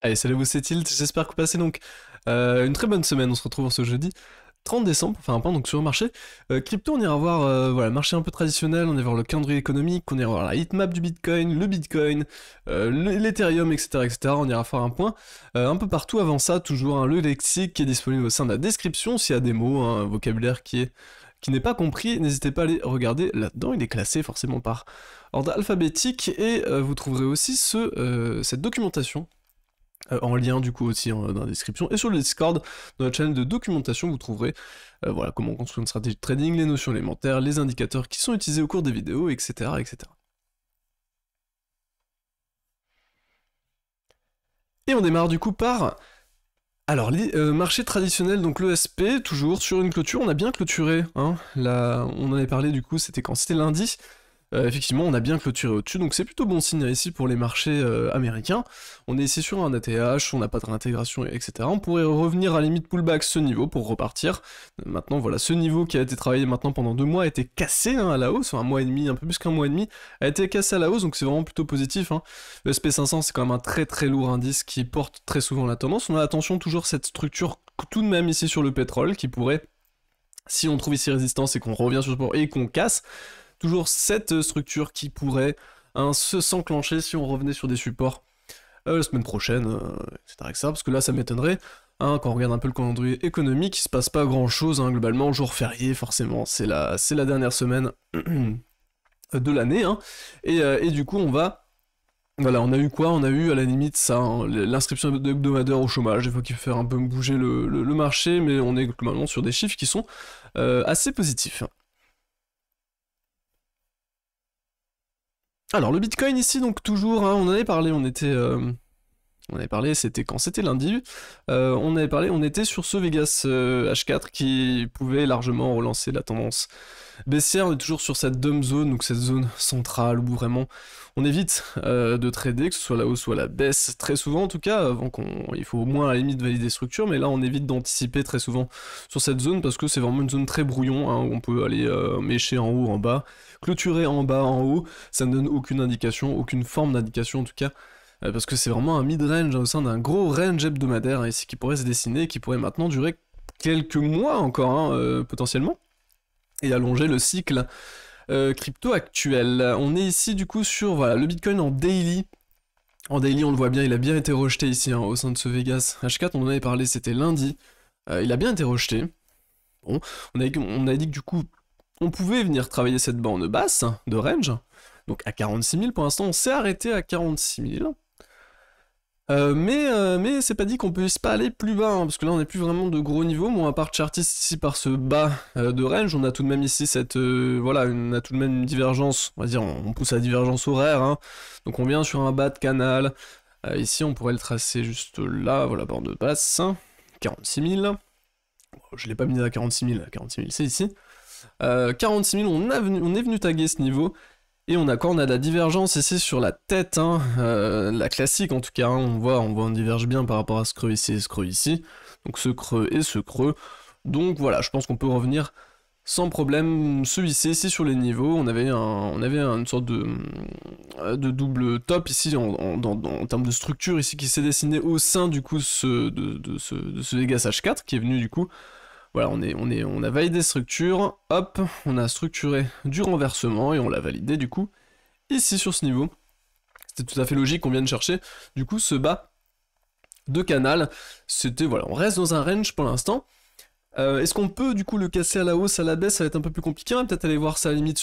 Allez, salut vous c'est Tilt, j'espère que vous passez donc une très bonne semaine, on se retrouve ce jeudi 30 décembre, enfin un point donc sur le marché. Crypto, on ira voir voilà, marché un peu traditionnel, on ira voir le calendrier économique, on ira voir la heatmap du Bitcoin, le Bitcoin, l'Ethereum, etc., etc. On ira faire un point un peu partout. Avant ça, toujours le lexique qui est disponible au sein de la description, s'il y a des mots, un vocabulaire qui n'est pas compris, n'hésitez pas à aller regarder là-dedans, il est classé forcément par ordre alphabétique, et vous trouverez aussi cette documentation en lien du coup aussi dans la description, et sur le Discord, dans la chaîne de documentation, vous trouverez voilà, comment construire une stratégie de trading, les notions élémentaires, les indicateurs qui sont utilisés au cours des vidéos, etc. etc. Et on démarre du coup par... Alors, marché traditionnel, donc l'ESP, toujours sur une clôture, on a bien clôturé, hein, là, on en avait parlé du coup, c'était quand? C'était lundi. Effectivement, on a bien clôturé au-dessus, donc c'est plutôt bon signe ici pour les marchés américains. On est ici sur un ATH, on n'a pas de réintégration, etc. On pourrait revenir à la limite pullback ce niveau pour repartir. Maintenant, voilà, ce niveau qui a été travaillé maintenant pendant 2 mois a été cassé hein, à la hausse, un mois et demi, un peu plus qu'un mois et demi, a été cassé à la hausse, donc c'est vraiment plutôt positif. Hein. Le SP500, c'est quand même un très très lourd indice qui porte très souvent la tendance. On a attention toujours cette structure tout de même ici sur le pétrole qui pourrait, si on trouve ici résistance et qu'on revient sur le support et qu'on casse, toujours cette structure qui pourrait s'enclencher si on revenait sur des supports la semaine prochaine, etc., etc. Parce que là, ça m'étonnerait. Hein, quand on regarde un peu le calendrier économique, il se passe pas grand chose, hein, globalement, jour férié, forcément, c'est la dernière semaine de l'année, hein, et du coup, on va... Voilà, on a eu quoi? On a eu à la limite ça, hein, l'inscription hebdomadaire au chômage, des fois qui fait faire un peu bouger le marché, mais on est globalement sur des chiffres qui sont assez positifs. Alors le Bitcoin ici donc toujours, hein, on en avait parlé, on avait parlé, c'était quand? C'était lundi, on avait parlé, on était sur ce Vegas H4 qui pouvait largement relancer la tendance baissière, on est toujours sur cette dumb zone, donc cette zone centrale où vraiment on évite de trader, que ce soit la hausse ou à la baisse, très souvent en tout cas, il faut au moins à la limite valider structure, mais là on évite d'anticiper très souvent sur cette zone parce que c'est vraiment une zone très brouillon, hein, où on peut aller mécher en haut, en bas, clôturer en bas, en haut, ça ne donne aucune indication, aucune forme d'indication en tout cas, parce que c'est vraiment un mid-range au sein d'un gros range hebdomadaire ici qui pourrait se dessiner, qui pourrait maintenant durer quelques mois encore, hein, potentiellement, et allonger le cycle crypto actuel. On est ici du coup sur voilà, le Bitcoin en daily. En daily, on le voit bien, il a bien été rejeté ici, hein, au sein de ce Vegas H4, on en avait parlé, c'était lundi. Il a bien été rejeté. Bon, on a dit que du coup, on pouvait venir travailler cette bande basse de range. Donc à 46 000 pour l'instant, on s'est arrêté à 46 000. Mais c'est pas dit qu'on puisse pas aller plus bas, hein, parce que là on n'est plus vraiment de gros niveaux, bon à part chartiste ici par ce bas de range, on a tout de même ici cette, voilà, on a tout de même une divergence, on va dire, on pousse à la divergence horaire, hein, donc on vient sur un bas de canal, ici on pourrait le tracer juste là, voilà, bande basse, 46 000, bon, je l'ai pas mis à 46 000, 46 000 c'est ici, 46 000 on est venu taguer ce niveau, et on a quoi? On a de la divergence ici sur la tête, hein, la classique en tout cas, hein, on diverge bien par rapport à ce creux ici et ce creux ici, donc ce creux et ce creux, donc voilà, je pense qu'on peut revenir sans problème, celui-ci ici sur les niveaux, on avait une sorte de double top ici en termes de structure ici qui s'est dessiné au sein du coup de ce Vegas H4 qui est venu du coup. Voilà, on a validé structure, hop, on a structuré du renversement et on l'a validé du coup ici sur ce niveau. C'était tout à fait logique qu'on vienne chercher du coup ce bas de canal. C'était, voilà, on reste dans un range pour l'instant. Est-ce qu'on peut du coup le casser à la hausse, à la baisse? Ça va être un peu plus compliqué, on va peut-être aller voir ça à la limite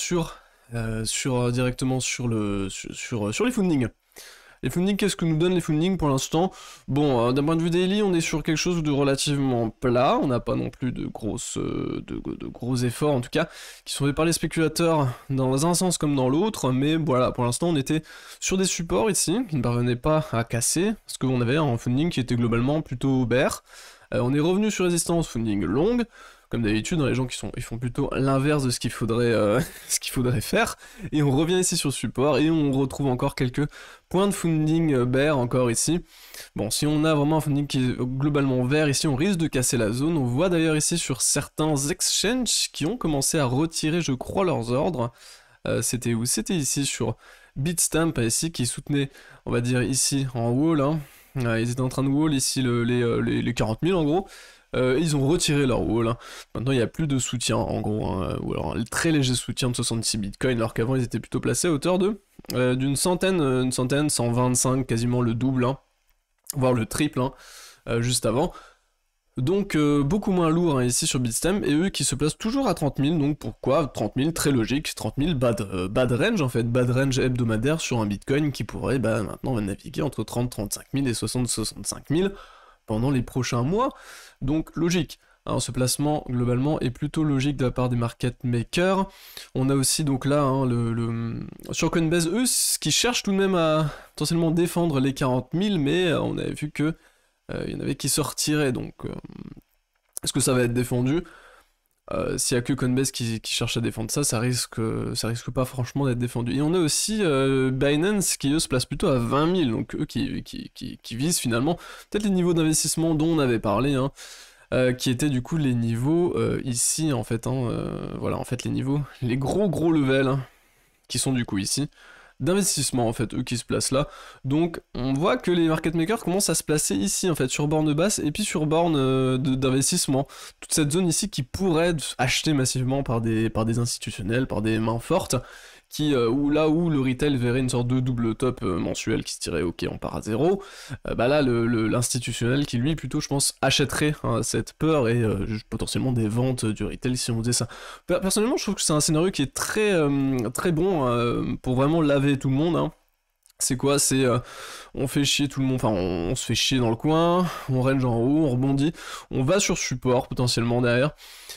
directement sur les fundings. Les fundings, qu'est-ce que nous donnent les fundings pour l'instant? Bon, d'un point de vue daily, on est sur quelque chose de relativement plat, on n'a pas non plus de gros efforts, en tout cas, qui sont faits par les spéculateurs dans un sens comme dans l'autre, mais voilà, pour l'instant, on était sur des supports ici, qui ne parvenaient pas à casser, parce qu'on avait un funding qui était globalement plutôt bear. On est revenu sur résistance funding longue, comme d'habitude, les gens ils font plutôt l'inverse de ce qu'il faudrait, ce qu'il faudrait faire, et on revient ici sur support, et on retrouve encore quelques points de funding bear encore ici. Bon, si on a vraiment un funding qui est globalement vert, ici on risque de casser la zone, on voit d'ailleurs ici sur certains exchanges qui ont commencé à retirer, je crois, leurs ordres. C'était où? C'était ici sur Bitstamp, ici, qui soutenait, on va dire ici, en haut, là, Ils étaient en train de wall ici les 40 000 en gros. Et ils ont retiré leur wall. Hein. Maintenant il n'y a plus de soutien en gros, hein, ou alors un très léger soutien de 66 bitcoins, alors qu'avant ils étaient plutôt placés à hauteur de d'une centaine, 125, quasiment le double, hein, voire le triple, hein, juste avant. Donc beaucoup moins lourd hein, ici sur Bitstamp, et eux qui se placent toujours à 30 000, donc pourquoi 30 000, très logique, 30 000 bad range en fait, bad range hebdomadaire sur un Bitcoin qui pourrait maintenant naviguer entre 35 000 et 65 000 pendant les prochains mois, donc logique. Alors, ce placement globalement est plutôt logique de la part des market makers. On a aussi donc là hein, sur Coinbase, eux, ce qui cherchent tout de même à potentiellement défendre les 40 000, mais on avait vu que il y en avait qui se retiraient, donc est-ce que ça va être défendu? S'il y a que Coinbase qui cherche à défendre ça, ça risque pas franchement d'être défendu. Et on a aussi Binance qui eux se place plutôt à 20 000, donc eux qui visent finalement peut-être les niveaux d'investissement dont on avait parlé, hein, qui étaient du coup les niveaux ici en fait, hein, voilà en fait les niveaux, les gros levels hein, qui sont du coup ici, d'investissement en fait, eux qui se placent là. Donc on voit que les market makers commencent à se placer ici en fait, sur borne basse et puis sur borne d'investissement. Toute cette zone ici qui pourrait être achetée massivement par des institutionnels, par des mains fortes, où le retail verrait une sorte de double top mensuel qui se dirait ok on part à zéro, bah là l'institutionnel qui lui plutôt je pense achèterait hein, cette peur et potentiellement des ventes du retail si on faisait ça. Personnellement je trouve que c'est un scénario qui est très bon pour vraiment laver tout le monde hein. C'est quoi? C'est on fait chier tout le monde, enfin on se fait chier dans le coin, on range en haut, on rebondit, on va sur support potentiellement derrière,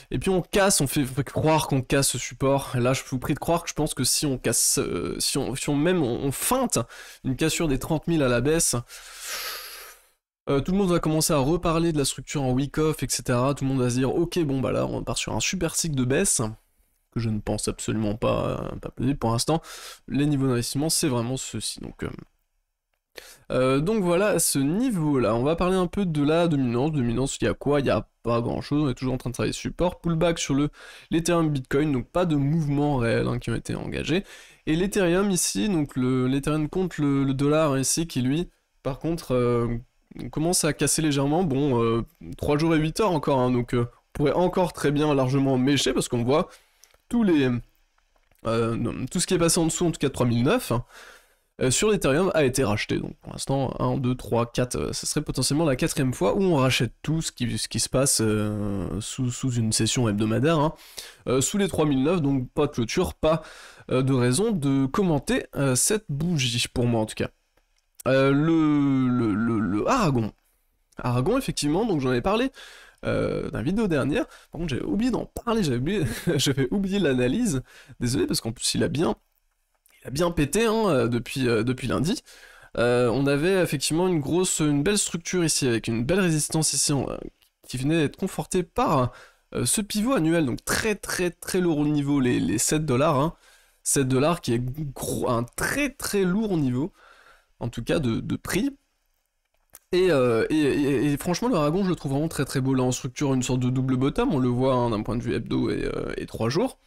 et puis on casse, on fait croire qu'on casse ce support. Et là je vous prie de croire que je pense que si on casse, si on feinte une cassure des 30 000 à la baisse, tout le monde va commencer à reparler de la structure en week off, etc. Tout le monde va se dire ok bon bah là on part sur un super cycle de baisse, que je ne pense absolument pas possible pour l'instant. Les niveaux d'investissement, c'est vraiment ceci. Donc voilà, à ce niveau-là, on va parler un peu de la dominance. Dominance, il y a quoi? Il n'y a pas grand-chose, on est toujours en train de travailler support. Pullback sur l'Ethereum Bitcoin, donc pas de mouvements réels hein, qui ont été engagés. Et l'Ethereum ici, donc l'Ethereum contre le dollar ici, qui lui, par contre, commence à casser légèrement. Bon, 3 jours et 8 heures encore, hein, donc on pourrait encore très bien largement mécher, parce qu'on voit tout ce qui est passé en dessous, en tout cas de 3009, sur l'Ethereum a été racheté. Donc pour l'instant, 1, 2, 3, 4, ce serait potentiellement la 4ème fois où on rachète tout ce qui se passe sous une session hebdomadaire, hein, sous les 3009, donc pas de clôture, pas de raison de commenter cette bougie, pour moi en tout cas. Le Aragon. Aragon, effectivement, donc j'en ai parlé dans la vidéo dernière. Par contre, j'avais oublié d'en parler, j'avais oublié l'analyse. Désolé, parce qu'en plus, il a bien pété hein, depuis lundi. On avait effectivement une belle structure ici, avec une belle résistance ici, qui venait d'être confortée par ce pivot annuel, donc très lourd niveau, les 7 $, hein. 7 $ qui est un très lourd niveau, en tout cas de prix. Et franchement, le Aragon, je le trouve vraiment très beau. Là, on structure une sorte de double bottom, on le voit hein, d'un point de vue hebdo et 3 jours.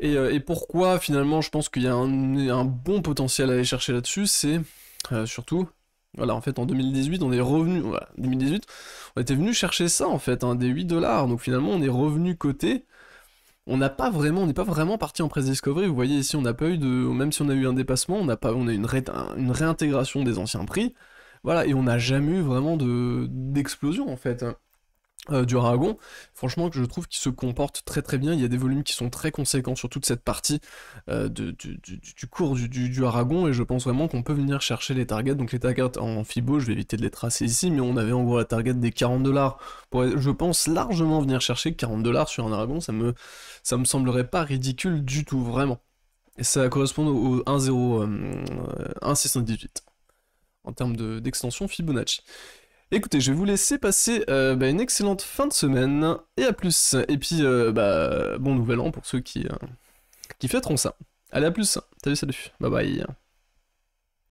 Et pourquoi, finalement, je pense qu'il y a un bon potentiel à aller chercher là-dessus, c'est surtout, voilà, en fait, en 2018, on est revenu, voilà, 2018, on était venu chercher ça, en fait, hein, des 8 $, donc finalement, on est revenu côté. On n'est pas vraiment parti en press discovery, vous voyez ici, on n'a pas eu de, même si on a eu un dépassement, on a eu une réintégration des anciens prix. Voilà, et on n'a jamais eu vraiment d'explosion en fait du Aragon. Franchement, que je trouve qu'il se comporte très bien. Il y a des volumes qui sont très conséquents sur toute cette partie du cours du Aragon, et je pense vraiment qu'on peut venir chercher les targets. Donc les targets en Fibo, je vais éviter de les tracer ici, mais on avait en gros la target des 40 $. Je pense largement venir chercher 40 $ sur un Aragon, ça me semblerait pas ridicule du tout, vraiment. Et ça correspond au 1,618. En termes d'extension Fibonacci. Écoutez, je vais vous laisser passer une excellente fin de semaine, et à plus. Et puis, bon nouvel an pour ceux qui fêteront ça. Allez, à plus. Salut, bye bye.